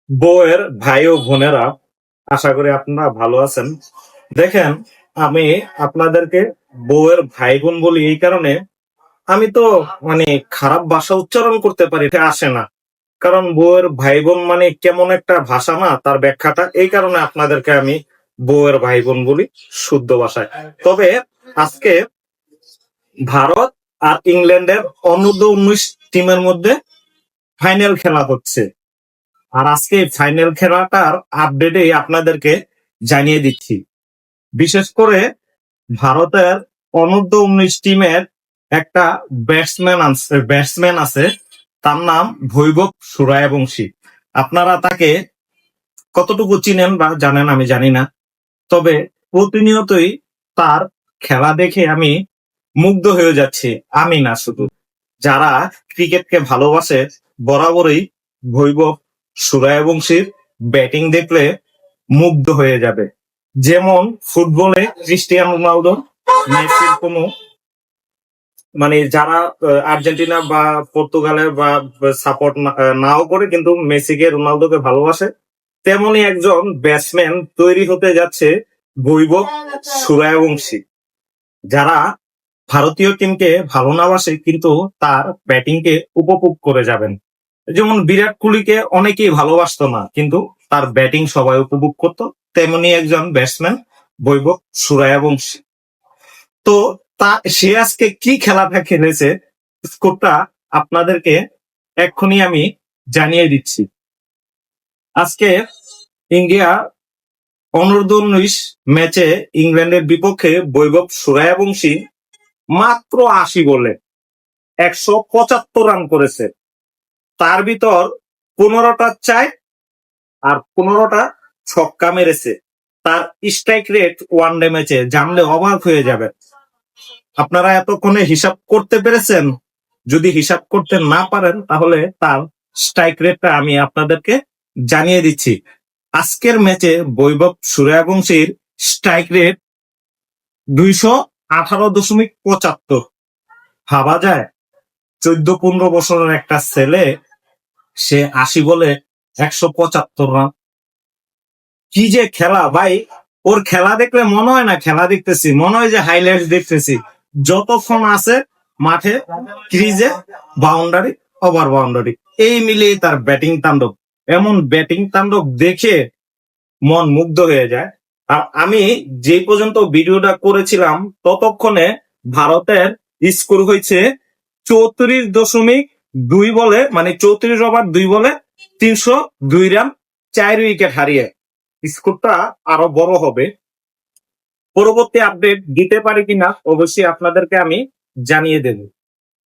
বউয়ের ভাই ও বোনেরা, আশা করি আপনারা ভালো আছেন। দেখেন, আমি আপনাদেরকে বউয়ের ভাই বোন বলি এই কারণে, আমি তো মানে খারাপ ভাষা উচ্চারণ করতে পারি, এটা আসে না। কারণ বউয়ের ভাই বোন মানে কেমন একটা ভাষা না, তার ব্যাখ্যাটা, এই কারণে আপনাদেরকে আমি বউয়ের ভাই বোন বলি শুদ্ধ ভাষায়। তবে আজকে ভারত আর ইংল্যান্ডের অনূর্ধ্ব 19 টিমের মধ্যে ফাইনাল খেলা হচ্ছে। আর আজকে ফাইনাল খেলাটার আপডেটে আপনাদেরকে জানিয়ে দিচ্ছি। বিশেষ করে ভারতের অনূর্ধ্ব 19 টিমের একটা ব্যাটসম্যান আছে, তার নাম বৈভব সূর্যবংশী। আপনারা তাকে কতটুকু চিনেন বা জানেন আমি জানি না, তবে প্রতিনিয়তই তার খেলা দেখে আমি মুগ্ধ হয়ে যাচ্ছি। আমি না, শুধু যারা ক্রিকেটকে ভালোবাসে বরাবরই বৈভব সূর্যবংশীর ব্যাটিং দেখলে মুগ্ধ হয়ে যাবে। যেমন ফুটবলে ক্রিস্টিয়ানো রোনালদো, মেসির কোনো মানে যারা আর্জেন্টিনা বা পর্তুগালের বা সাপোর্ট নাও করে কিন্তু মেসিকে রোনালদোকে ভালোবাসে, তেমনি একজন ব্যাটসম্যান তৈরি হতে যাচ্ছে বৈভব সূর্যবংশী। যারা ভারতীয় টিমকে ভালো না বাসে কিন্তু তার ব্যাটিংকে উপভোগ করে যাবেন। যেমন বিরাট কোহলিকে অনেকেই ভালোবাসতো না, কিন্তু তার ব্যাটিং সবাই উপভোগ করতো, তেমনি একজন ব্যাটসম্যান বৈভব সূর্যবংশী। তো সে আজকে কি খেলাটা খেলেছে, স্কোরটা আপনাদেরকে এক্ষুনি আমি জানিয়ে দিচ্ছি। আজকে ইন্ডিয়া অনূর্ধ্ব 19 ম্যাচে ইংল্যান্ডের বিপক্ষে বৈভব সূর্যবংশী মাত্র 80 বলে 175 রান করেছে। তার ভিতর 15টা চার আর 15টা ছক্কা মেরেছে। তার স্ট্রাইক রেট ওয়ানডে ম্যাচে জানলে অবাক হয়ে যাবে। আপনারা এতক্ষণে হিসাব করতে পেরেছেন? যদি হিসাব করতে না পারেন তাহলে তার স্ট্রাইক রেটটা আমি আপনাদেরকে জানিয়ে দিচ্ছি। আজকের ম্যাচে বৈভব সূর্যবংশীর স্ট্রাইক রেট 218.75। ভাবা যায়, 14-15 বছরের একটা ছেলে, সে 80 বলে 175 রান। কি যে খেলা ভাই! ওর খেলা দেখলে মনে হয় না খেলা দেখতেছি, মনে হয় যে হাইলাইটস দেখতেছি। যতক্ষণ আছে মাঠে, ক্রিজে, বাউন্ডারি, ওভার বাউন্ডারি, এই মিলিয়ে তার ব্যাটিং তাণ্ডব। এমন ব্যাটিং তাণ্ডব দেখে মন মুগ্ধ হয়ে যায়। আর আমি যে পর্যন্ত ভিডিওটা করেছিলাম ততক্ষণে ভারতের স্কোর হয়েছে 34.2 বলে, মানে 34 ওভার 2 বলে 302 রান, 4 উইকেট হারিয়ে। স্কোরটা আরো বড় হবে। পরবর্তী আপডেট দিতে পারি কিনা অবশ্যই আপনাদেরকে আমি জানিয়ে দেব।